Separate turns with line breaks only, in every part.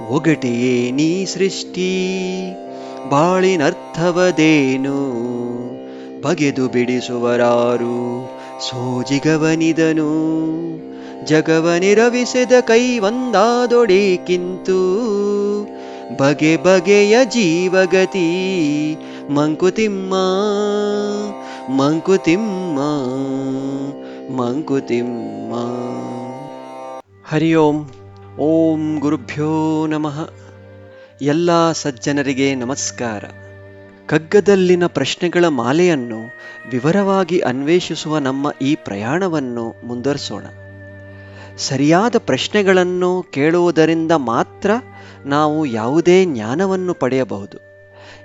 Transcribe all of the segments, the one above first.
ಒಗಟೆಯೇ ನೀ ಸೃಷ್ಟಿ ಬಾಳಿನರ್ಥವದೇನು ಬಗೆದು ಬಿಡಿಸುವರಾರು ಸೋಜಿಗವನಿದನು ಜಗವನಿರವಿಸಿದ ಕೈ ಒಂದಾದೊಡೇಕಿಂತು ಬಗೆ ಬಗೆಯ ಜೀವಗತಿ ಮಂಕುತಿಮ್ಮ ಮಂಕುತಿಮ್ಮ ಮಂಕುತಿಮ್ಮ. ಹರಿ ಓಂ. ಓಂ ಗುರುಭ್ಯೋ ನಮಃ. ಎಲ್ಲ ಸಜ್ಜನರಿಗೆ ನಮಸ್ಕಾರ. ಕಗ್ಗದಲ್ಲಿನ ಪ್ರಶ್ನೆಗಳ ಮಾಲೆಯನ್ನು ವಿವರವಾಗಿ ಅನ್ವೇಷಿಸುವ ನಮ್ಮ ಈ ಪ್ರಯಾಣವನ್ನು ಮುಂದುವರಿಸೋಣ. ಸರಿಯಾದ ಪ್ರಶ್ನೆಗಳನ್ನು ಕೇಳುವುದರಿಂದ ಮಾತ್ರ ನಾವು ಯಾವುದೇ ಜ್ಞಾನವನ್ನು ಪಡೆಯಬಹುದು.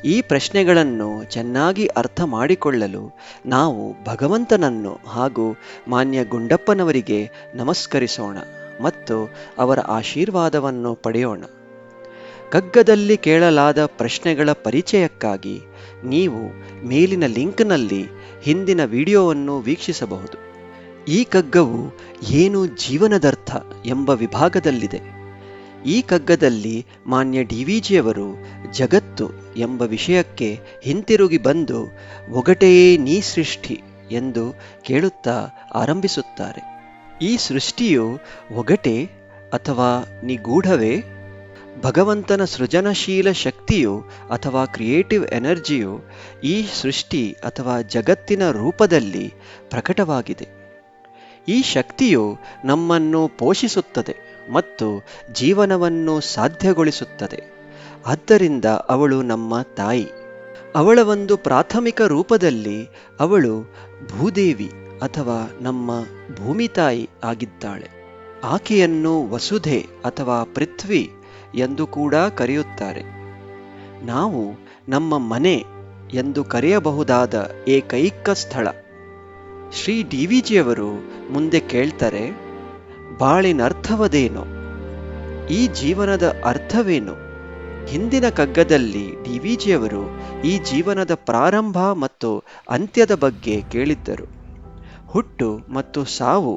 ಈ ಪ್ರಶ್ನೆಗಳನ್ನು ಚೆನ್ನಾಗಿ ಅರ್ಥ ಮಾಡಿಕೊಳ್ಳಲು ನಾವು ಭಗವಂತನನ್ನು ಹಾಗೂ ಮಾನ್ಯ ಗುಂಡಪ್ಪನವರಿಗೆ ನಮಸ್ಕರಿಸೋಣ ಮತ್ತು ಅವರ ಆಶೀರ್ವಾದವನ್ನು ಪಡೆಯೋಣ. ಕಗ್ಗದಲ್ಲಿ ಕೇಳಲಾದ ಪ್ರಶ್ನೆಗಳ ಪರಿಚಯಕ್ಕಾಗಿ ನೀವು ಮೇಲಿನ ಲಿಂಕ್ನಲ್ಲಿ ಹಿಂದಿನ ವಿಡಿಯೋವನ್ನು ವೀಕ್ಷಿಸಬಹುದು. ಈ ಕಗ್ಗವು ಏನು ಜೀವನದರ್ಥ ಎಂಬ ವಿಭಾಗದಲ್ಲಿದೆ. ಈ ಕಗ್ಗದಲ್ಲಿ ಮಾನ್ಯ ಡಿವಿಜಿಯವರು ಜಗತ್ತು ಎಂಬ ವಿಷಯಕ್ಕೆ ಹಿಂತಿರುಗಿ ಬಂದು ಒಗಟೆಯೇ ನೀ ಸೃಷ್ಟಿ ಎಂದು ಕೇಳುತ್ತಾ ಆರಂಭಿಸುತ್ತಾರೆ. ಈ ಸೃಷ್ಟಿಯು ಒಗಟೆ ಅಥವಾ ನಿಗೂಢವೇ? ಭಗವಂತನ ಸೃಜನಶೀಲ ಶಕ್ತಿಯು ಅಥವಾ ಕ್ರಿಯೇಟಿವ್ ಎನರ್ಜಿಯು ಈ ಸೃಷ್ಟಿ ಅಥವಾ ಜಗತ್ತಿನ ರೂಪದಲ್ಲಿ ಪ್ರಕಟವಾಗಿದೆ. ಈ ಶಕ್ತಿಯು ನಮ್ಮನ್ನು ಪೋಷಿಸುತ್ತದೆ ಮತ್ತು ಜೀವನವನ್ನು ಸಾಧ್ಯಗೊಳಿಸುತ್ತದೆ. ಆದ್ದರಿಂದ ಅವಳು ನಮ್ಮ ತಾಯಿ. ಅವಳ ಒಂದು ಪ್ರಾಥಮಿಕ ರೂಪದಲ್ಲಿ ಅವಳು ಭೂದೇವಿ ಅಥವಾ ನಮ್ಮ ಭೂಮಿ ತಾಯಿ ಆಗಿದ್ದಾಳೆ. ಆಕೆಯನ್ನು ವಸುಧೆ ಅಥವಾ ಪೃಥ್ವಿ ಎಂದು ಕೂಡ ಕರೆಯುತ್ತಾರೆ. ನಾವು ನಮ್ಮ ಮನೆ ಎಂದು ಕರೆಯಬಹುದಾದ ಏಕೈಕ ಸ್ಥಳ. ಶ್ರೀ ಡಿವಿಜಿಯವರು ಮುಂದೆ ಕೇಳ್ತಾರೆ, ಬಾಳಿನರ್ಥವದೇನು? ಈ ಜೀವನದ ಅರ್ಥವೇನು? ಹಿಂದಿನ ಕಗ್ಗದಲ್ಲಿ ಡಿವಿಜಿಯವರು ಈ ಜೀವನದ ಪ್ರಾರಂಭ ಮತ್ತು ಅಂತ್ಯದ ಬಗ್ಗೆ ಕೇಳಿದ್ದರು. ಹುಟ್ಟು ಮತ್ತು ಸಾವು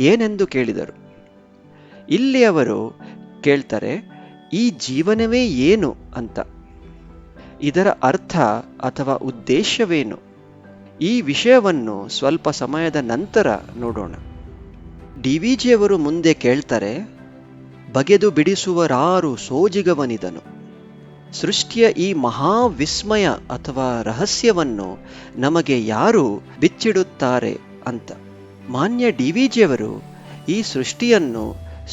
ಏನೆಂದು ಕೇಳಿದರು. ಇಲ್ಲಿ ಅವರು ಕೇಳ್ತಾರೆ, ಈ ಜೀವನವೇ ಏನು ಅಂತ. ಇದರ ಅರ್ಥ ಅಥವಾ ಉದ್ದೇಶವೇನು? ಈ ವಿಷಯವನ್ನು ಸ್ವಲ್ಪ ಸಮಯದ ನಂತರ ನೋಡೋಣ. ಡಿವಿಜಿಯವರು ಮುಂದೆ ಕೇಳ್ತಾರೆ, ಬಗೆದು ಬಿಡಿಸುವರಾರು ಸೋಜಿಗವನಿದನು. ಸೃಷ್ಟಿಯ ಈ ಮಹಾವಿಸ್ಮಯ ಅಥವಾ ರಹಸ್ಯವನ್ನು ನಮಗೆ ಯಾರು ಬಿಚ್ಚಿಡುತ್ತಾರೆ ಅಂತ. ಮಾನ್ಯ ಡಿವಿಜಿಯವರು ಈ ಸೃಷ್ಟಿಯನ್ನು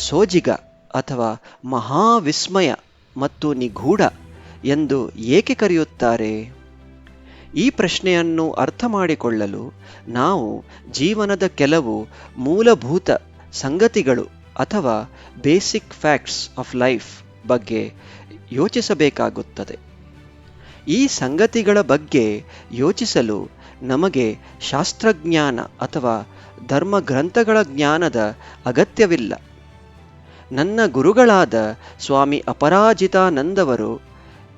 ಸೋಜಿಗ ಅಥವಾ ಮಹಾವಿಸ್ಮಯ ಮತ್ತು ನಿಗೂಢ ಎಂದು ಏಕೆ ಕರೆಯುತ್ತಾರೆ? ಈ ಪ್ರಶ್ನೆಯನ್ನು ಅರ್ಥ ಮಾಡಿಕೊಳ್ಳಲು ನಾವು ಜೀವನದ ಕೆಲವು ಮೂಲಭೂತ ಸಂಗತಿಗಳು ಅಥವಾ ಬೇಸಿಕ್ ಫ್ಯಾಕ್ಟ್ಸ್ ಆಫ್ ಲೈಫ್ ಬಗ್ಗೆ ಯೋಚಿಸಬೇಕಾಗುತ್ತದೆ. ಈ ಸಂಗತಿಗಳ ಬಗ್ಗೆ ಯೋಚಿಸಲು ನಮಗೆ ಶಾಸ್ತ್ರಜ್ಞಾನ ಅಥವಾ ಧರ್ಮಗ್ರಂಥಗಳ ಜ್ಞಾನದ ಅಗತ್ಯವಿಲ್ಲ. ನನ್ನ ಗುರುಗಳಾದ ಸ್ವಾಮಿ ಅಪರಾಜಿತಾನಂದವರು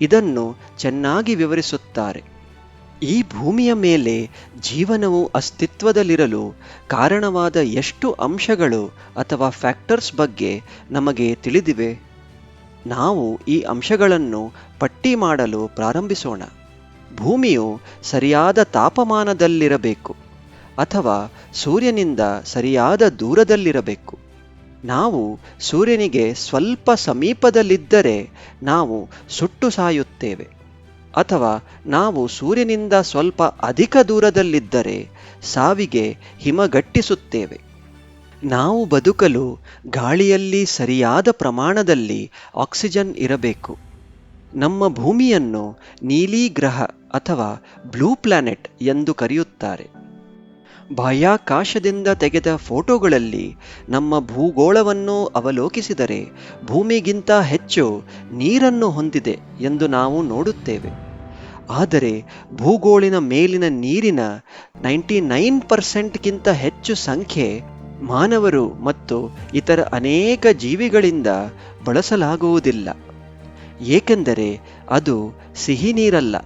ಇದನ್ನು ಚೆನ್ನಾಗಿ ವಿವರಿಸುತ್ತಾರೆ. ಈ ಭೂಮಿಯ ಮೇಲೆ ಜೀವನವು ಅಸ್ತಿತ್ವದಲ್ಲಿರಲು ಕಾರಣವಾದ ಎಷ್ಟು ಅಂಶಗಳು ಅಥವಾ ಫ್ಯಾಕ್ಟರ್ಸ್ ಬಗ್ಗೆ ನಮಗೆ ತಿಳಿದಿವೆ. ನಾವು ಈ ಅಂಶಗಳನ್ನು ಪಟ್ಟಿ ಮಾಡಲು ಪ್ರಾರಂಭಿಸೋಣ. ಭೂಮಿಯು ಸರಿಯಾದ ತಾಪಮಾನದಲ್ಲಿರಬೇಕು ಅಥವಾ ಸೂರ್ಯನಿಂದ ಸರಿಯಾದ ದೂರದಲ್ಲಿರಬೇಕು. ನಾವು ಸೂರ್ಯನಿಗೆ ಸ್ವಲ್ಪ ಸಮೀಪದಲ್ಲಿದ್ದರೆ ನಾವು ಸುಟ್ಟು ಸಾಯುತ್ತೇವೆ, ಅಥವಾ ನಾವು ಸೂರ್ಯನಿಂದ ಸ್ವಲ್ಪ ಅಧಿಕ ದೂರದಲ್ಲಿದ್ದರೆ ಸಾವಿಗೆ ಹಿಮಗಟ್ಟಿಸುತ್ತೇವೆ. ನಾವು ಬದುಕಲು ಗಾಳಿಯಲ್ಲಿ ಸರಿಯಾದ ಪ್ರಮಾಣದಲ್ಲಿ ಆಕ್ಸಿಜನ್ ಇರಬೇಕು. ನಮ್ಮ ಭೂಮಿಯನ್ನು ನೀಲಿ ಗ್ರಹ ಅಥವಾ ಬ್ಲೂ ಪ್ಲಾನೆಟ್ ಎಂದು ಕರೆಯುತ್ತಾರೆ. ಬಾಹ್ಯಾಕಾಶದಿಂದ ತೆಗೆದ ಫೋಟೋಗಳಲ್ಲಿ ನಮ್ಮ ಭೂಗೋಳವನ್ನು ಅವಲೋಕಿಸಿದರೆ ಭೂಮಿಗಿಂತ ಹೆಚ್ಚು ನೀರನ್ನು ಹೊಂದಿದೆ ಎಂದು ನಾವು ನೋಡುತ್ತೇವೆ. ಆದರೆ ಭೂಗೋಳಿನ ಮೇಲಿನ ನೀರಿನ 99% ಹೆಚ್ಚು ಸಂಖ್ಯೆ ಮಾನವರು ಮತ್ತು ಇತರ ಅನೇಕ ಜೀವಿಗಳಿಂದ ಬಳಸಲಾಗುವುದಿಲ್ಲ, ಏಕೆಂದರೆ ಅದು ಸಿಹಿ ನೀರಲ್ಲ.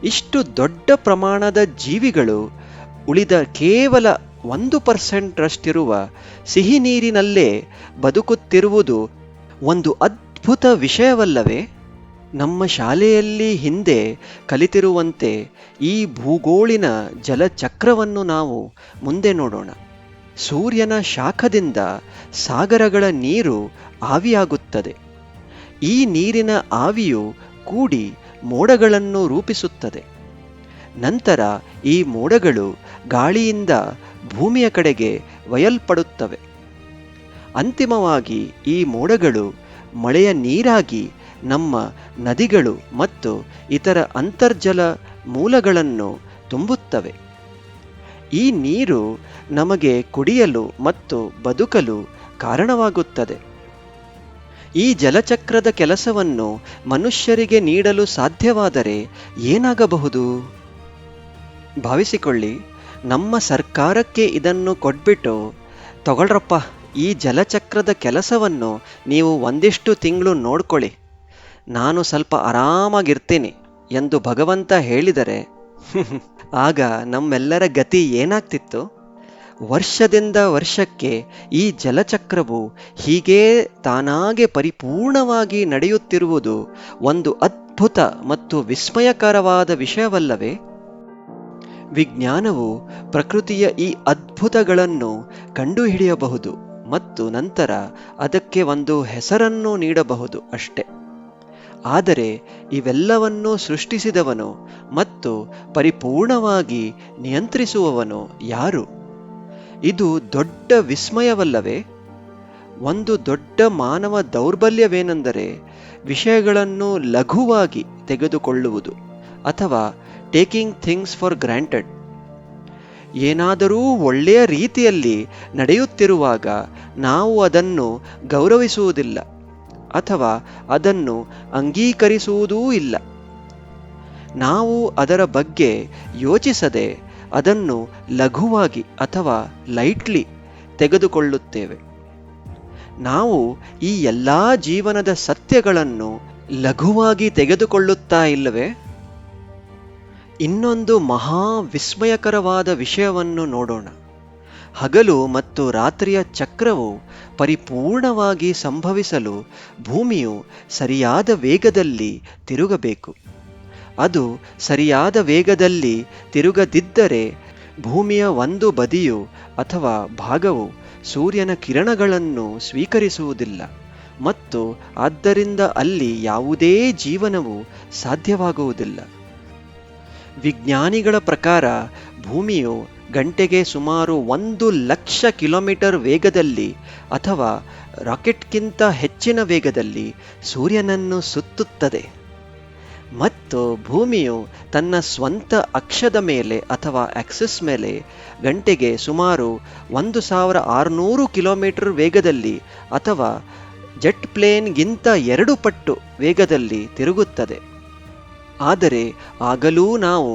ಇಷ್ಟು ದೊಡ್ಡ ಪ್ರಮಾಣದ ಜೀವಿಗಳು ಉಳಿದ ಕೇವಲ 1% ರಷ್ಟಿರುವ ಸಿಹಿ ನೀರಿನಲ್ಲೇ ಬದುಕುತ್ತಿರುವುದು ಒಂದು ಅದ್ಭುತ ವಿಷಯವಲ್ಲವೇ? ನಮ್ಮ ಶಾಲೆಯಲ್ಲಿ ಹಿಂದೆ ಕಲಿತಿರುವಂತೆ ಈ ಭೂಗೋಳಿನ ಜಲಚಕ್ರವನ್ನು ನಾವು ಮುಂದೆ ನೋಡೋಣ. ಸೂರ್ಯನ ಶಾಖದಿಂದ ಸಾಗರಗಳ ನೀರು ಆವಿಯಾಗುತ್ತದೆ. ಈ ನೀರಿನ ಆವಿಯು ಕೂಡಿ ಮೋಡಗಳನ್ನು ರೂಪಿಸುತ್ತದೆ. ನಂತರ ಈ ಮೋಡಗಳು ಗಾಳಿಯಿಂದ ಭೂಮಿಯ ಕಡೆಗೆ ಒಯ್ಯಲ್ಪಡುತ್ತವೆ. ಅಂತಿಮವಾಗಿ ಈ ಮೋಡಗಳು ಮಳೆಯ ನೀರಾಗಿ ನಮ್ಮ ನದಿಗಳು ಮತ್ತು ಇತರ ಅಂತರ್ಜಲ ಮೂಲಗಳನ್ನು ತುಂಬುತ್ತವೆ. ಈ ನೀರು ನಮಗೆ ಕುಡಿಯಲು ಮತ್ತು ಬದುಕಲು ಕಾರಣವಾಗುತ್ತದೆ. ಈ ಜಲಚಕ್ರದ ಕೆಲಸವನ್ನು ಮನುಷ್ಯರಿಗೆ ನೀಡಲು ಸಾಧ್ಯವಾದರೆ ಏನಾಗಬಹುದು? ಭಾವಿಸಿಕೊಳ್ಳಿ, ನಮ್ಮ ಸರ್ಕಾರಕ್ಕೆ ಇದನ್ನು ಕೊಟ್ಬಿಟ್ಟು, ತಗೊಳ್ರಪ್ಪ, ಈ ಜಲಚಕ್ರದ ಕೆಲಸವನ್ನು ನೀವು ಒಂದಿಷ್ಟು ತಿಂಗಳು ನೋಡ್ಕೊಳ್ಳಿ, ನಾನು ಸ್ವಲ್ಪ ಆರಾಮಾಗಿರ್ತೀನಿ ಎಂದು ಭಗವಂತ ಹೇಳಿದರೆ ಆಗ ನಮ್ಮೆಲ್ಲರ ಗತಿ ಏನಾಗ್ತಿತ್ತು? ವರ್ಷದಿಂದ ವರ್ಷಕ್ಕೆ ಈ ಜಲಚಕ್ರವು ಹೀಗೇ ತಾನಾಗೆ ಪರಿಪೂರ್ಣವಾಗಿ ನಡೆಯುತ್ತಿರುವುದು ಒಂದು ಅದ್ಭುತ ಮತ್ತು ವಿಸ್ಮಯಕರವಾದ ವಿಷಯವಲ್ಲವೇ? ವಿಜ್ಞಾನವು ಪ್ರಕೃತಿಯ ಈ ಅದ್ಭುತಗಳನ್ನು ಕಂಡುಹಿಡಿಯಬಹುದು ಮತ್ತು ನಂತರ ಅದಕ್ಕೆ ಒಂದು ಹೆಸರನ್ನು ನೀಡಬಹುದು ಅಷ್ಟೆ. ಆದರೆ ಇವೆಲ್ಲವನ್ನೂ ಸೃಷ್ಟಿಸಿದವನು ಮತ್ತು ಪರಿಪೂರ್ಣವಾಗಿ ನಿಯಂತ್ರಿಸುವವನು ಯಾರು? ಇದು ದೊಡ್ಡ ವಿಸ್ಮಯವಲ್ಲವೇ? ಒಂದು ದೊಡ್ಡ ಮಾನವ ದೌರ್ಬಲ್ಯವೇನೆಂದರೆ ವಿಷಯಗಳನ್ನು ಲಘುವಾಗಿ ತೆಗೆದುಕೊಳ್ಳುವುದು ಅಥವಾ ಟೇಕಿಂಗ್ ಥಿಂಗ್ಸ್ ಫಾರ್ ಗ್ರಾಂಟೆಡ್. ಏನಾದರೂ ಒಳ್ಳೆಯ ರೀತಿಯಲ್ಲಿ ನಡೆಯುತ್ತಿರುವಾಗ ನಾವು ಅದನ್ನು ಗೌರವಿಸುವುದಿಲ್ಲ ಅಥವಾ ಅದನ್ನು ಅಂಗೀಕರಿಸುವುದೂ ಇಲ್ಲ. ನಾವು ಅದರ ಬಗ್ಗೆ ಯೋಚಿಸದೆ ಅದನ್ನು ಲಘುವಾಗಿ ಅಥವಾ ಲೈಟ್ಲಿ ತೆಗೆದುಕೊಳ್ಳುತ್ತೇವೆ. ನಾವು ಈ ಎಲ್ಲ ಜೀವನದ ಸತ್ಯಗಳನ್ನು ಲಘುವಾಗಿ ತೆಗೆದುಕೊಳ್ಳುತ್ತಾ ಇಲ್ಲವೇ? ಇನ್ನೊಂದು ಮಹಾ ವಿಸ್ಮಯಕರವಾದ ವಿಷಯವನ್ನು ನೋಡೋಣ. ಹಗಲು ಮತ್ತು ರಾತ್ರಿಯ ಚಕ್ರವು ಪರಿಪೂರ್ಣವಾಗಿ ಸಂಭವಿಸಲು ಭೂಮಿಯು ಸರಿಯಾದ ವೇಗದಲ್ಲಿ ತಿರುಗಬೇಕು. ಅದು ಸರಿಯಾದ ವೇಗದಲ್ಲಿ ತಿರುಗದಿದ್ದರೆ ಭೂಮಿಯ ಒಂದು ಬದಿಯು ಅಥವಾ ಭಾಗವು ಸೂರ್ಯನ ಕಿರಣಗಳನ್ನು ಸ್ವೀಕರಿಸುವುದಿಲ್ಲ ಮತ್ತು ಆದ್ದರಿಂದ ಅಲ್ಲಿ ಯಾವುದೇ ಜೀವನವು ಸಾಧ್ಯವಾಗುವುದಿಲ್ಲ. ವಿಜ್ಞಾನಿಗಳ ಪ್ರಕಾರ ಭೂಮಿಯು ಗಂಟೆಗೆ ಸುಮಾರು 1,00,000 ಕಿಲೋಮೀಟರ್ ವೇಗದಲ್ಲಿ ಅಥವಾ ರಾಕೆಟ್ಗಿಂತ ಹೆಚ್ಚಿನ ವೇಗದಲ್ಲಿ ಸೂರ್ಯನನ್ನು ಸುತ್ತುತ್ತದೆ ಮತ್ತು ಭೂಮಿಯು ತನ್ನ ಸ್ವಂತ ಅಕ್ಷದ ಮೇಲೆ ಅಥವಾ ಆಕ್ಸಿಸ್ ಮೇಲೆ ಗಂಟೆಗೆ ಸುಮಾರು 1,600 ಕಿಲೋಮೀಟರ್ ವೇಗದಲ್ಲಿ ಅಥವಾ ಜೆಟ್ ಪ್ಲೇನ್ಗಿಂತ 2 ಪಟ್ಟು ವೇಗದಲ್ಲಿ ತಿರುಗುತ್ತದೆ. ಆದರೆ ಆಗಲೂ ನಾವು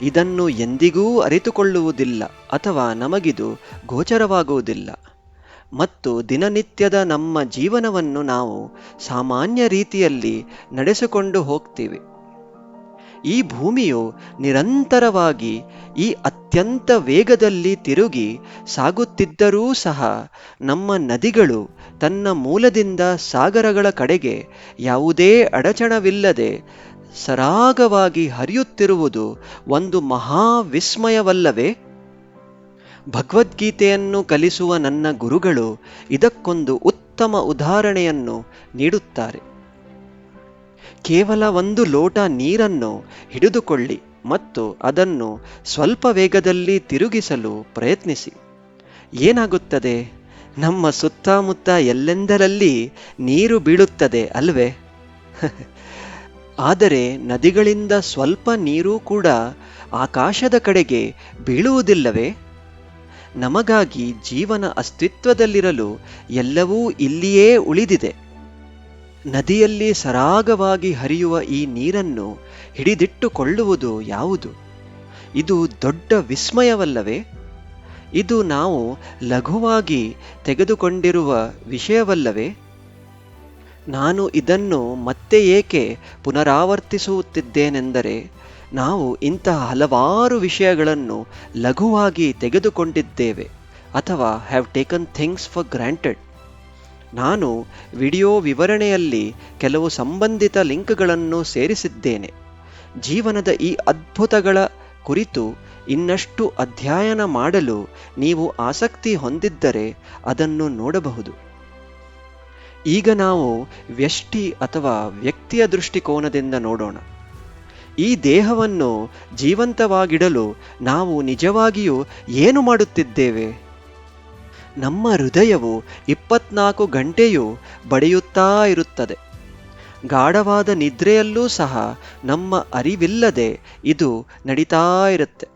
ಇದನ್ನು ಎಂದಿಗೂ ಅರಿತುಕೊಳ್ಳುವುದಿಲ್ಲ ಅಥವಾ ನಮಗಿದು ಗೋಚರವಾಗುವುದಿಲ್ಲ ಮತ್ತು ದಿನನಿತ್ಯದ ನಮ್ಮ ಜೀವನವನ್ನು ನಾವು ಸಾಮಾನ್ಯ ರೀತಿಯಲ್ಲಿ ನಡೆಸಿಕೊಂಡು ಹೋಗ್ತೀವಿ. ಈ ಭೂಮಿಯು ನಿರಂತರವಾಗಿ ಈ ಅತ್ಯಂತ ವೇಗದಲ್ಲಿ ತಿರುಗಿ ಸಾಗುತ್ತಿದ್ದರೂ ಸಹ ನಮ್ಮ ನದಿಗಳು ತನ್ನ ಮೂಲದಿಂದ ಸಾಗರಗಳ ಕಡೆಗೆ ಯಾವುದೇ ಅಡಚಣವಿಲ್ಲದೆ ಸರಾಗವಾಗಿ ಹರಿಯುತ್ತಿರುವುದು ಒಂದು ಮಹಾ ವಿಸ್ಮಯವಲ್ಲವೇ? ಭಗವದ್ಗೀತೆಯನ್ನು ಕಲಿಸುವ ನನ್ನ ಗುರುಗಳು ಇದಕ್ಕೊಂದು ಉತ್ತಮ ಉದಾಹರಣೆಯನ್ನು ನೀಡುತ್ತಾರೆ. ಕೇವಲ 1 ಲೋಟ ನೀರನ್ನು ಹಿಡಿದುಕೊಳ್ಳಿ ಮತ್ತು ಅದನ್ನು ಸ್ವಲ್ಪ ವೇಗದಲ್ಲಿ ತಿರುಗಿಸಲು ಪ್ರಯತ್ನಿಸಿ. ಏನಾಗುತ್ತದೆ? ನಮ್ಮ ಸುತ್ತಮುತ್ತ ಎಲ್ಲೆಂದರಲ್ಲಿ ನೀರು ಬೀಳುತ್ತದೆ ಅಲ್ವೇ? ಆದರೆ ನದಿಗಳಿಂದ ಸ್ವಲ್ಪ ನೀರು ಕೂಡ ಆಕಾಶದ ಕಡೆಗೆ ಬೀಳುವುದಿಲ್ಲವೇ? ನಮಗಾಗಿ ಜೀವನ ಅಸ್ತಿತ್ವದಲ್ಲಿರಲು ಎಲ್ಲವೂ ಇಲ್ಲಿಯೇ ಉಳಿದಿದೆ. ನದಿಯಲ್ಲಿ ಸರಾಗವಾಗಿ ಹರಿಯುವ ಈ ನೀರನ್ನು ಹಿಡಿದಿಟ್ಟುಕೊಳ್ಳುವುದು ಯಾವುದು? ಇದು ದೊಡ್ಡ ವಿಸ್ಮಯವಲ್ಲವೇ? ಇದು ನಾವು ಲಘುವಾಗಿ ತೆಗೆದುಕೊಂಡಿರುವ ವಿಷಯವಲ್ಲವೇ? ನಾನು ಇದನ್ನು ಮತ್ತೆ ಏಕೆ ಪುನರಾವರ್ತಿಸುತ್ತಿದ್ದೇನೆಂದರೆ ನಾವು ಇಂತಹ ಹಲವಾರು ವಿಷಯಗಳನ್ನು ಲಘುವಾಗಿ ತೆಗೆದುಕೊಂಡಿದ್ದೇವೆ ಅಥವಾ have taken things for granted. ನಾನು ವಿಡಿಯೋ ವಿವರಣೆಯಲ್ಲಿ ಕೆಲವು ಸಂಬಂಧಿತ ಲಿಂಕ್ಗಳನ್ನು ಸೇರಿಸಿದ್ದೇನೆ. ಜೀವನದ ಈ ಅದ್ಭುತಗಳ ಕುರಿತು ಇನ್ನಷ್ಟು ಅಧ್ಯಯನ ಮಾಡಲು ನೀವು ಆಸಕ್ತಿ ಹೊಂದಿದ್ದರೆ ಅದನ್ನು ನೋಡಬಹುದು. ಈಗ ನಾವು ವ್ಯಷ್ಟಿ ಅಥವಾ ವ್ಯಕ್ತಿಯ ದೃಷ್ಟಿಕೋನದಿಂದ ನೋಡೋಣ. ಈ ದೇಹವನ್ನು ಜೀವಂತವಾಗಿಡಲು ನಾವು ನಿಜವಾಗಿಯೂ ಏನು ಮಾಡುತ್ತಿದ್ದೇವೆ? ನಮ್ಮ ಹೃದಯವು 24 ಗಂಟೆಯೂ ಬಡಿಯುತ್ತಾ ಇರುತ್ತದೆ. ಗಾಢವಾದ ನಿದ್ರೆಯಲ್ಲೂ ಸಹ ನಮ್ಮ ಅರಿವಿಲ್ಲದೆ ಇದು ನಡೀತಾ ಇರುತ್ತೆ.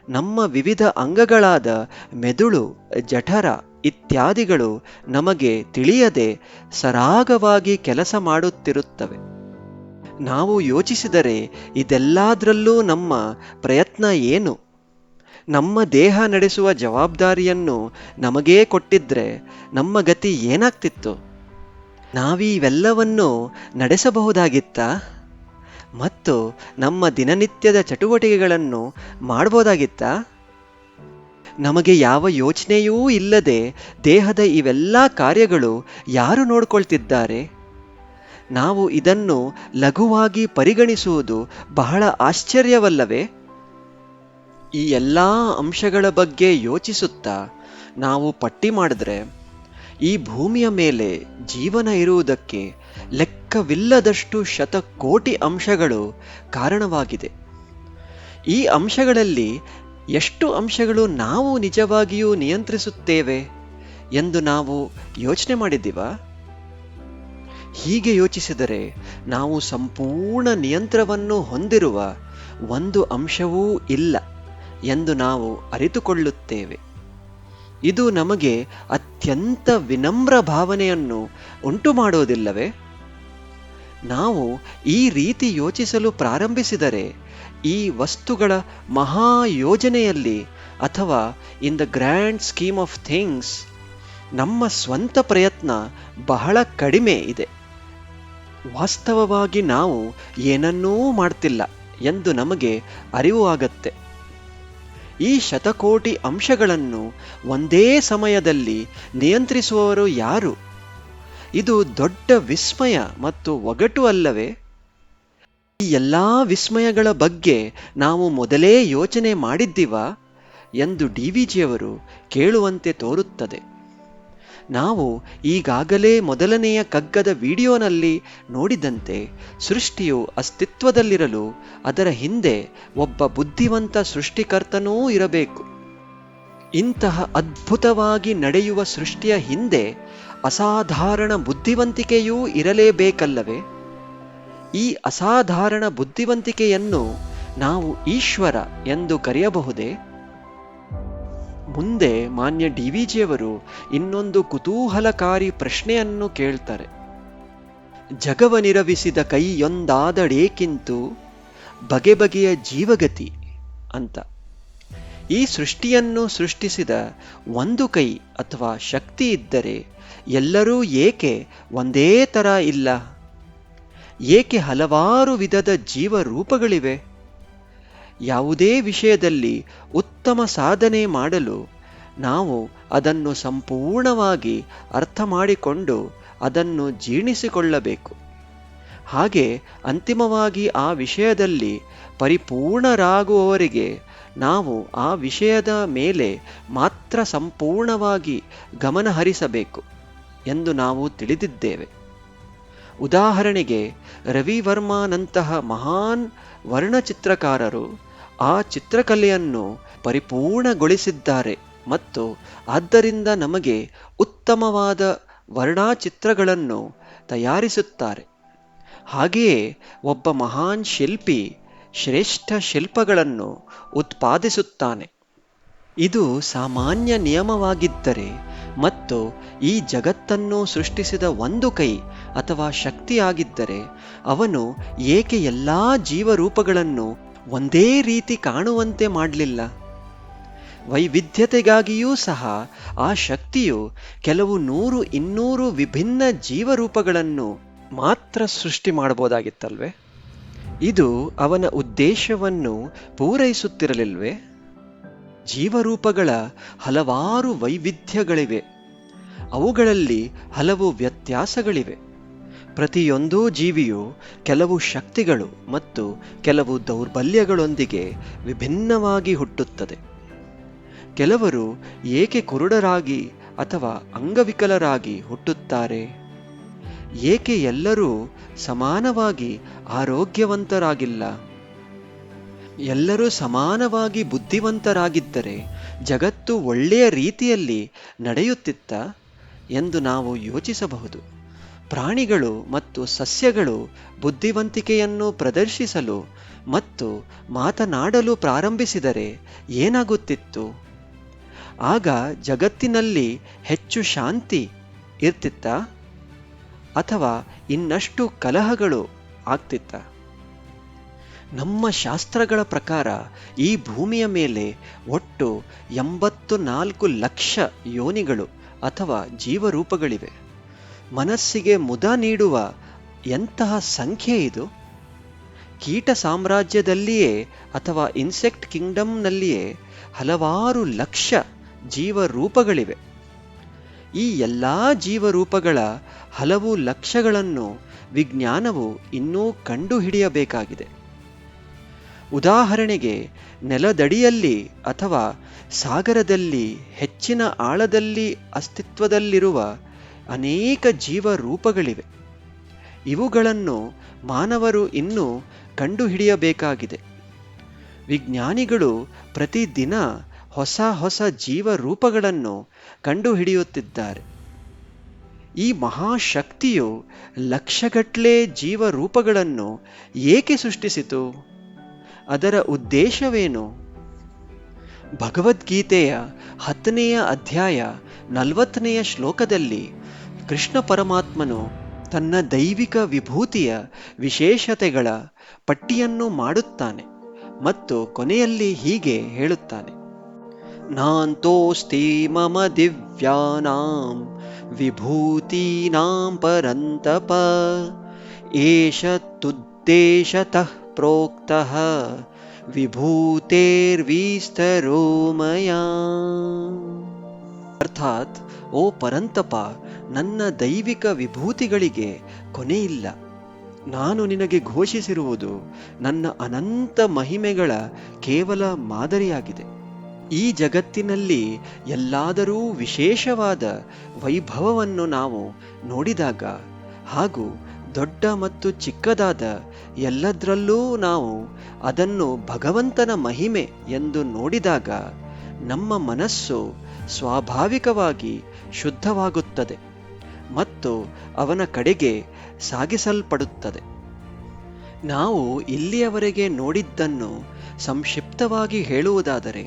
ನಮ್ಮ ವಿವಿಧ ಅಂಗಗಳಾದ ಮೆದುಳು, ಜಠರ ಇತ್ಯಾದಿಗಳು ನಮಗೆ ತಿಳಿಯದೆ ಸರಾಗವಾಗಿ ಕೆಲಸ ಮಾಡುತ್ತಿರುತ್ತವೆ. ನಾವು ಯೋಚಿಸಿದರೆ ಇದೆಲ್ಲದರಲ್ಲೂ ನಮ್ಮ ಪ್ರಯತ್ನ ಏನು? ನಮ್ಮ ದೇಹ ನಡೆಸುವ ಜವಾಬ್ದಾರಿಯನ್ನು ನಮಗೇ ಕೊಟ್ಟಿದ್ರೆ ನಮ್ಮ ಗತಿ ಏನಾಗ್ತಿತ್ತು? ನಾವಿವೆಲ್ಲವನ್ನು ನಡೆಸಬಹುದಾಗಿತ್ತಾ? ಮತ್ತು ನಮ್ಮ ದಿನನಿತ್ಯದ ಚಟುವಟಿಕೆಗಳನ್ನು ಮಾಡಬಹುದಾಗಿತ್ತಾ? ನಮಗೆ ಯಾವ ಯೋಚನೆಯೂ ಇಲ್ಲದೆ ದೇಹದ ಇವೆಲ್ಲ ಕಾರ್ಯಗಳು ಯಾರು ನೋಡ್ಕೊಳ್ತಿದ್ದಾರೆ? ನಾವು ಇದನ್ನು ಲಘುವಾಗಿ ಪರಿಗಣಿಸುವುದು ಬಹಳ ಆಶ್ಚರ್ಯವಲ್ಲವೇ? ಈ ಎಲ್ಲ ಅಂಶಗಳ ಬಗ್ಗೆ ಯೋಚಿಸುತ್ತಾ ನಾವು ಪಟ್ಟಿ ಮಾಡಿದ್ರೆ ಈ ಭೂಮಿಯ ಮೇಲೆ ಜೀವನ ಇರುವುದಕ್ಕೆ ಲೆಕ್ಕವಿಲ್ಲದಷ್ಟು ಶತಕೋಟಿ ಅಂಶಗಳು ಕಾರಣವಾಗಿದೆ. ಈ ಅಂಶಗಳಲ್ಲಿ ಎಷ್ಟು ಅಂಶಗಳು ನಾವು ನಿಜವಾಗಿಯೂ ನಿಯಂತ್ರಿಸುತ್ತೇವೆ ಎಂದು ನಾವು ಯೋಚನೆ ಮಾಡಿದ್ದೀವಾ? ಹೀಗೆ ಯೋಚಿಸಿದರೆ ನಾವು ಸಂಪೂರ್ಣ ನಿಯಂತ್ರಣವನ್ನು ಹೊಂದಿರುವ ಒಂದು ಅಂಶವೂ ಇಲ್ಲ ಎಂದು ನಾವು ಅರಿತುಕೊಳ್ಳುತ್ತೇವೆ. ಇದು ನಮಗೆ ಅತ್ಯಂತ ವಿನಮ್ರ ಭಾವನೆಯನ್ನು ಉಂಟು ಮಾಡೋದಿಲ್ಲವೇ? ನಾವು ಈ ರೀತಿ ಯೋಚಿಸಲು ಪ್ರಾರಂಭಿಸಿದರೆ ಈ ವಸ್ತುಗಳ ಮಹಾಯೋಜನೆಯಲ್ಲಿ ಅಥವಾ in the grand scheme of things ನಮ್ಮ ಸ್ವಂತ ಪ್ರಯತ್ನ ಬಹಳ ಕಡಿಮೆ ಇದೆ. ವಾಸ್ತವವಾಗಿ ನಾವು ಏನನ್ನೂ ಮಾಡ್ತಿಲ್ಲ ಎಂದು ನಮಗೆ ಅರಿವು ಆಗತ್ತೆ. ಈ ಶತಕೋಟಿ ಅಂಶಗಳನ್ನು ಒಂದೇ ಸಮಯದಲ್ಲಿ ನಿಯಂತ್ರಿಸುವವರು ಯಾರು? ಇದು ದೊಡ್ಡ ವಿಸ್ಮಯ ಮತ್ತು ಒಗಟು ಅಲ್ಲವೇ? ಈ ಎಲ್ಲ ವಿಸ್ಮಯಗಳ ಬಗ್ಗೆ ನಾವು ಮೊದಲೇ ಯೋಚನೆ ಮಾಡಿದ್ದೀವಾ ಎಂದು ಡಿವಿಜಿಯವರು ಕೇಳುವಂತೆ ತೋರುತ್ತದೆ. ನಾವು ಈಗಾಗಲೇ ಮೊದಲನೆಯ ಕಗ್ಗದ ವಿಡಿಯೋನಲ್ಲಿ ನೋಡಿದಂತೆ ಸೃಷ್ಟಿಯು ಅಸ್ತಿತ್ವದಲ್ಲಿರಲು ಅದರ ಹಿಂದೆ ಒಬ್ಬ ಬುದ್ಧಿವಂತ ಸೃಷ್ಟಿಕರ್ತನೂ ಇರಬೇಕು. ಇಂತಹ ಅದ್ಭುತವಾಗಿ ನಡೆಯುವ ಸೃಷ್ಟಿಯ ಹಿಂದೆ ಅಸಾಧಾರಣ ಬುದ್ಧಿವಂತಿಕೆಯೂ ಇರಲೇಬೇಕಲ್ಲವೇ? ಈ ಅಸಾಧಾರಣ ಬುದ್ಧಿವಂತಿಕೆಯನ್ನು ನಾವು ಈಶ್ವರ ಎಂದು ಕರೆಯಬಹುದೇ? ಮುಂದೆ ಮಾನ್ಯ ಡಿವಿಜಿಯವರು ಇನ್ನೊಂದು ಕುತೂಹಲಕಾರಿ ಪ್ರಶ್ನೆಯನ್ನು ಕೇಳ್ತಾರೆ. ಜಗವನಿರವಿಸಿದ ಕೈಯೊಂದಾದಡೇಕಿಂತು ಬಗೆ ಬಗೆಯ ಜೀವಗತಿ ಅಂತ. ಈ ಸೃಷ್ಟಿಯನ್ನು ಸೃಷ್ಟಿಸಿದ ಒಂದು ಕೈ ಅಥವಾ ಶಕ್ತಿ ಇದ್ದರೆ ಎಲ್ಲರೂ ಏಕೆ ಒಂದೇ ಥರ ಇಲ್ಲ? ಏಕೆ ಹಲವಾರು ವಿಧದ ಜೀವರೂಪಗಳಿವೆ? ಯಾವುದೇ ವಿಷಯದಲ್ಲಿ ಉತ್ತಮ ಸಾಧನೆ ಮಾಡಲು ನಾವು ಅದನ್ನು ಸಂಪೂರ್ಣವಾಗಿ ಅರ್ಥ ಮಾಡಿಕೊಂಡು ಅದನ್ನು ಜೀರ್ಣಿಸಿಕೊಳ್ಳಬೇಕು. ಹಾಗೆ ಅಂತಿಮವಾಗಿ ಆ ವಿಷಯದಲ್ಲಿ ಪರಿಪೂರ್ಣರಾಗುವವರೆಗೆ ನಾವು ಆ ವಿಷಯದ ಮೇಲೆ ಮಾತ್ರ ಸಂಪೂರ್ಣವಾಗಿ ಗಮನ ಹರಿಸಬೇಕು ಎಂದು ನಾವು ತಿಳಿದಿದ್ದೇವೆ. ಉದಾಹರಣೆಗೆ ರವಿವರ್ಮನಂತಹ ಮಹಾನ್ ವರ್ಣಚಿತ್ರಕಾರರು ಆ ಚಿತ್ರಕಲೆಯನ್ನು ಪರಿಪೂರ್ಣಗೊಳಿಸಿದ್ದಾರೆ ಮತ್ತು ಆದ್ದರಿಂದ ನಮಗೆ ಉತ್ತಮವಾದ ವರ್ಣಚಿತ್ರಗಳನ್ನು ತಯಾರಿಸುತ್ತಾರೆ. ಹಾಗೆಯೇ ಒಬ್ಬ ಮಹಾನ್ ಶಿಲ್ಪಿ ಶ್ರೇಷ್ಠ ಶಿಲ್ಪಗಳನ್ನು ಉತ್ಪಾದಿಸುತ್ತಾನೆ. ಇದು ಸಾಮಾನ್ಯ ನಿಯಮವಾಗಿದ್ದರೆ ಮತ್ತು ಈ ಜಗತ್ತನ್ನು ಸೃಷ್ಟಿಸಿದ ಒಂದು ಕೈ ಅಥವಾ ಶಕ್ತಿಯಾಗಿದ್ದರೆ ಅವನು ಏಕೆ ಎಲ್ಲ ಜೀವರೂಪಗಳನ್ನು ಒಂದೇ ರೀತಿ ಕಾಣುವಂತೆ ಮಾಡಲಿಲ್ಲ? ವೈವಿಧ್ಯತೆಗಾಗಿಯೂ ಸಹ ಆ ಶಕ್ತಿಯು ಕೆಲವು 100-200 ವಿಭಿನ್ನ ಜೀವರೂಪಗಳನ್ನು ಮಾತ್ರ ಸೃಷ್ಟಿ ಮಾಡಬಹುದಾಗಿತ್ತಲ್ವೇ? ಇದು ಅವನ ಉದ್ದೇಶವನ್ನು ಪೂರೈಸುತ್ತಿರಲಿಲ್ವೇ? ಜೀವರೂಪಗಳ ಹಲವಾರು ವೈವಿಧ್ಯಗಳಿವೆ. ಅವುಗಳಲ್ಲಿ ಹಲವು ವ್ಯತ್ಯಾಸಗಳಿವೆ. ಪ್ರತಿಯೊಂದೂ ಜೀವಿಯು ಕೆಲವು ಶಕ್ತಿಗಳು ಮತ್ತು ಕೆಲವು ದೌರ್ಬಲ್ಯಗಳೊಂದಿಗೆ ವಿಭಿನ್ನವಾಗಿ ಹುಟ್ಟುತ್ತದೆ. ಕೆಲವರು ಏಕೆ ಕುರುಡರಾಗಿ ಅಥವಾ ಅಂಗವಿಕಲರಾಗಿ ಹುಟ್ಟುತ್ತಾರೆ? ಏಕೆ ಎಲ್ಲರೂ ಸಮಾನವಾಗಿ ಆರೋಗ್ಯವಂತರಾಗಿಲ್ಲ? ಎಲ್ಲರೂ ಸಮಾನವಾಗಿ ಬುದ್ಧಿವಂತರಾಗಿದ್ದರೆ ಜಗತ್ತು ಒಳ್ಳೆಯ ರೀತಿಯಲ್ಲಿ ನಡೆಯುತ್ತಿತ್ತ ಎಂದು ನಾವು ಯೋಚಿಸಬಹುದು. ಪ್ರಾಣಿಗಳು ಮತ್ತು ಸಸ್ಯಗಳು ಬುದ್ಧಿವಂತಿಕೆಯನ್ನು ಪ್ರದರ್ಶಿಸಲು ಮತ್ತು ಮಾತನಾಡಲು ಪ್ರಾರಂಭಿಸಿದರೆ ಏನಾಗುತ್ತಿತ್ತು? ಆಗ ಜಗತ್ತಿನಲ್ಲಿ ಹೆಚ್ಚು ಶಾಂತಿ ಇರ್ತಿತ್ತ ಅಥವಾ ಇನ್ನಷ್ಟು ಕಲಹಗಳು ಆಗ್ತಿತ್ತ? ನಮ್ಮ ಶಾಸ್ತ್ರಗಳ ಪ್ರಕಾರ ಈ ಭೂಮಿಯ ಮೇಲೆ ಒಟ್ಟು 84 ಲಕ್ಷ ಯೋನಿಗಳು ಅಥವಾ ಜೀವರೂಪಗಳಿವೆ. ಮನಸ್ಸಿಗೆ ಮುದ ನೀಡುವ ಎಂತಹ ಸಂಖ್ಯೆ ಇದು! ಕೀಟ ಸಾಮ್ರಾಜ್ಯದಲ್ಲಿಯೇ ಅಥವಾ ಇನ್ಸೆಕ್ಟ್ ಕಿಂಗ್ಡಮ್ನಲ್ಲಿಯೇ ಹಲವಾರು ಲಕ್ಷ ಜೀವರೂಪಗಳಿವೆ. ಈ ಎಲ್ಲ ಜೀವರೂಪಗಳ ಹಲವು ಲಕ್ಷಗಳನ್ನು ವಿಜ್ಞಾನವು ಇನ್ನೂ ಕಂಡುಹಿಡಿಯಬೇಕಾಗಿದೆ. ಉದಾಹರಣೆಗೆ, ನೆಲದಡಿಯಲ್ಲಿ ಅಥವಾ ಸಾಗರದಲ್ಲಿ ಹೆಚ್ಚಿನ ಆಳದಲ್ಲಿ ಅಸ್ತಿತ್ವದಲ್ಲಿರುವ ಅನೇಕ ಜೀವರೂಪಗಳಿವೆ. ಇವುಗಳನ್ನು ಮಾನವರು ಇನ್ನೂ ಕಂಡುಹಿಡಿಯಬೇಕಾಗಿದೆ. ವಿಜ್ಞಾನಿಗಳು ಪ್ರತಿದಿನ ಹೊಸ ಹೊಸ ಜೀವರೂಪಗಳನ್ನು ಕಂಡುಹಿಡಿಯುತ್ತಿದ್ದಾರೆ. ಈ ಮಹಾಶಕ್ತಿಯು ಲಕ್ಷಗಟ್ಟಲೆ ಜೀವರೂಪಗಳನ್ನು ಏಕೆ ಸೃಷ್ಟಿಸಿತು? ಅದರ ಉದ್ದೇಶವೇನು? ಭಗವದ್ಗೀತೆಯ 10ನೇ ಅಧ್ಯಾಯ 40ನೇ ಶ್ಲೋಕದಲ್ಲಿ ಕೃಷ್ಣ ಪರಮಾತ್ಮನು ತನ್ನ ದೈವಿಕ ವಿಭೂತಿಯ ವಿಶೇಷತೆಗಳ ಪಟ್ಟಿಯನ್ನು ಮಾಡುತ್ತಾನೆ ಮತ್ತು ಕೊನೆಯಲ್ಲಿ ಹೀಗೆ ಹೇಳುತ್ತಾನೆ: ನಾಂತೋಸ್ತಿ ಮಮ ದಿವ್ಯಾನಾಂ ವಿಭೂತೀನಾಂ ಪರಂತಪ ಏಷ ತುದ್ದೇಶತಃ ಪ್ರೋಕ್ತಃ ವಿಭೂತೇರ್ವಿಸ್ತರೋ ಮಯಾ. ಅರ್ಥಾತ್, ಓ ಪರಂತಪ, ನನ್ನ ದೈವಿಕ ವಿಭೂತಿಗಳಿಗೆ ಕೊನೆಯಿಲ್ಲ. ನಾನು ನಿನಗೆ ಘೋಷಿಸಿರುವುದು ನನ್ನ ಅನಂತ ಮಹಿಮೆಗಳ ಕೇವಲ ಮಾದರಿಯಾಗಿದೆ. ಈ ಜಗತ್ತಿನಲ್ಲಿ ಎಲ್ಲಾದರೂ ವಿಶೇಷವಾದ ವೈಭವವನ್ನು ನಾವು ನೋಡಿದಾಗ ಹಾಗೂ ದೊಡ್ಡ ಮತ್ತು ಚಿಕ್ಕದಾದ ಎಲ್ಲದರಲ್ಲೂ ನಾವು ಅದನ್ನು ಭಗವಂತನ ಮಹಿಮೆ ಎಂದು ನೋಡಿದಾಗ ನಮ್ಮ ಮನಸ್ಸು ಸ್ವಾಭಾವಿಕವಾಗಿ ಶುದ್ಧವಾಗುತ್ತದೆ ಮತ್ತು ಅವನ ಕಡೆಗೆ ಸಾಗಿಸಲ್ಪಡುತ್ತದೆ. ನಾವು ಇಲ್ಲಿಯವರೆಗೆ ನೋಡಿದ್ದನ್ನು ಸಂಕ್ಷಿಪ್ತವಾಗಿ ಹೇಳುವುದಾದರೆ,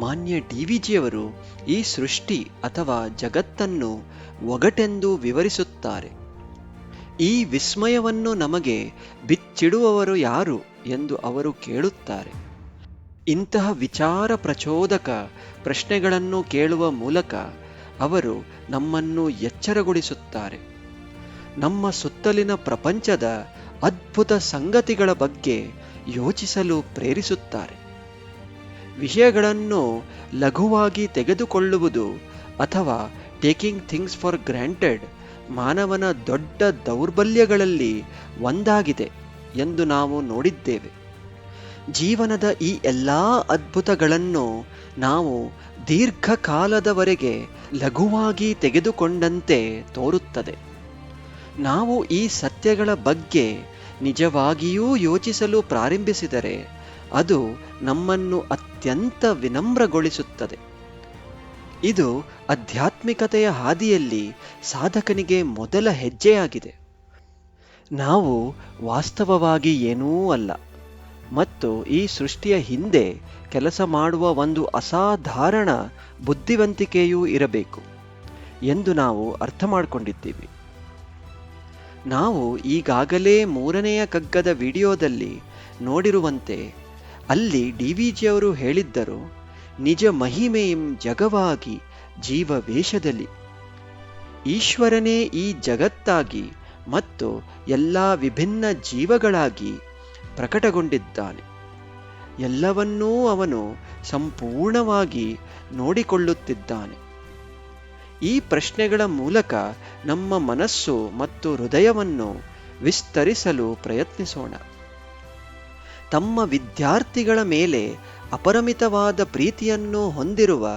ಮಾನ್ಯ ಡಿವಿಜಿಯವರು ಈ ಸೃಷ್ಟಿ ಅಥವಾ ಜಗತ್ತನ್ನು ಒಗಟೆಂದು ವಿವರಿಸುತ್ತಾರೆ. ಈ ವಿಸ್ಮಯವನ್ನು ನಮಗೆ ಬಿಚ್ಚಿಡುವವರು ಯಾರು ಎಂದು ಅವರು ಕೇಳುತ್ತಾರೆ. ಇಂತಹ ವಿಚಾರ ಪ್ರಚೋದಕ ಪ್ರಶ್ನೆಗಳನ್ನು ಕೇಳುವ ಮೂಲಕ ಅವರು ನಮ್ಮನ್ನು ಎಚ್ಚರಗೊಳಿಸುತ್ತಾರೆ. ನಮ್ಮ ಸುತ್ತಲಿನ ಪ್ರಪಂಚದ ಅದ್ಭುತ ಸಂಗತಿಗಳ ಬಗ್ಗೆ ಯೋಚಿಸಲು ಪ್ರೇರಿಸುತ್ತಾರೆ. ವಿಷಯಗಳನ್ನು ಲಘುವಾಗಿ ತೆಗೆದುಕೊಳ್ಳುವುದು ಅಥವಾ ಟೇಕಿಂಗ್ ಥಿಂಗ್ಸ್ ಫಾರ್ ಗ್ರಾಂಟೆಡ್ ಮಾನವನ ದೊಡ್ಡ ದೌರ್ಬಲ್ಯಗಳಲ್ಲಿ ಒಂದಾಗಿದೆ ಎಂದು ನಾವು ನೋಡಿದ್ದೇವೆ. ಜೀವನದ ಈ ಎಲ್ಲ ಅದ್ಭುತಗಳನ್ನು ನಾವು ದೀರ್ಘಕಾಲದವರೆಗೆ ಲಘುವಾಗಿ ತೆಗೆದುಕೊಂಡಂತೆ ತೋರುತ್ತದೆ. ನಾವು ಈ ಸತ್ಯಗಳ ಬಗ್ಗೆ ನಿಜವಾಗಿಯೂ ಯೋಚಿಸಲು ಪ್ರಾರಂಭಿಸಿದರೆ ಅದು ನಮ್ಮನ್ನು ಅತ್ಯಂತ ವಿನಮ್ರಗೊಳಿಸುತ್ತದೆ. ಇದು ಆಧ್ಯಾತ್ಮಿಕತೆಯ ಹಾದಿಯಲ್ಲಿ ಸಾಧಕನಿಗೆ ಮೊದಲ ಹೆಜ್ಜೆಯಾಗಿದೆ. ನಾವು ವಾಸ್ತವವಾಗಿ ಏನೂ ಅಲ್ಲ ಮತ್ತು ಈ ಸೃಷ್ಟಿಯ ಹಿಂದೆ ಕೆಲಸ ಮಾಡುವ ಒಂದು ಅಸಾಧಾರಣ ಬುದ್ಧಿವಂತಿಕೆಯೂ ಇರಬೇಕು ಎಂದು ನಾವು ಅರ್ಥ ಮಾಡಿಕೊಂಡಿದ್ದೀವಿ. ನಾವು ಈಗಾಗಲೇ 3ನೆಯ ಕಗ್ಗದ ವಿಡಿಯೋದಲ್ಲಿ ನೋಡಿರುವಂತೆ ಅಲ್ಲಿ ಡಿವಿಜಿಯವರು ಹೇಳಿದ್ದರು, ನಿಜ ಮಹಿಮೆಯಂ ಜಗವಾಗಿ ಜೀವ ವೇಷದಲ್ಲಿ. ಈಶ್ವರನೇ ಈ ಜಗತ್ತಾಗಿ ಮತ್ತು ಎಲ್ಲ ವಿಭಿನ್ನ ಜೀವಗಳಾಗಿ ಪ್ರಕಟಗೊಂಡಿದ್ದಾನೆ. ಎಲ್ಲವನ್ನೂ ಅವನು ಸಂಪೂರ್ಣವಾಗಿ ನೋಡಿಕೊಳ್ಳುತ್ತಿದ್ದಾನೆ. ಈ ಪ್ರಶ್ನೆಗಳ ಮೂಲಕ ನಮ್ಮ ಮನಸ್ಸು ಮತ್ತು ಹೃದಯವನ್ನು ವಿಸ್ತರಿಸಲು ಪ್ರಯತ್ನಿಸೋಣ. ತಮ್ಮ ವಿದ್ಯಾರ್ಥಿಗಳ ಮೇಲೆ ಅಪರಿಮಿತವಾದ ಪ್ರೀತಿಯನ್ನು ಹೊಂದಿರುವ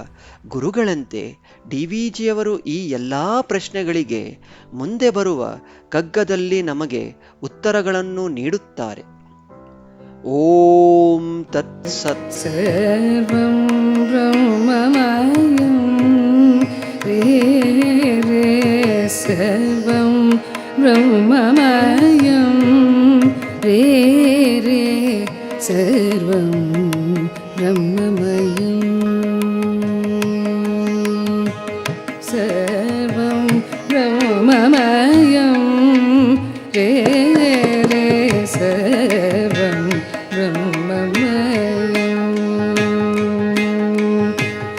ಗುರುಗಳಂತೆ ಡಿವಿಜಿಯವರು ಈ ಎಲ್ಲ ಪ್ರಶ್ನೆಗಳಿಗೆ ಮುಂದೆ ಬರುವ ಕಗ್ಗದಲ್ಲಿ ನಮಗೆ ಉತ್ತರಗಳನ್ನು ನೀಡುತ್ತಾರೆ. ಓಂ ತತ್ಸತ್.
ಸರ್ವಂ ಬ್ರಹ್ಮಮಯಂ ರೇ ರೇ ಸರ್ವಂ ಬ್ರಹ್ಮಮಯಂ ರೇ ರೇ ಸರ್ವಂ ಬ್ರಹ್ಮಮಯಂ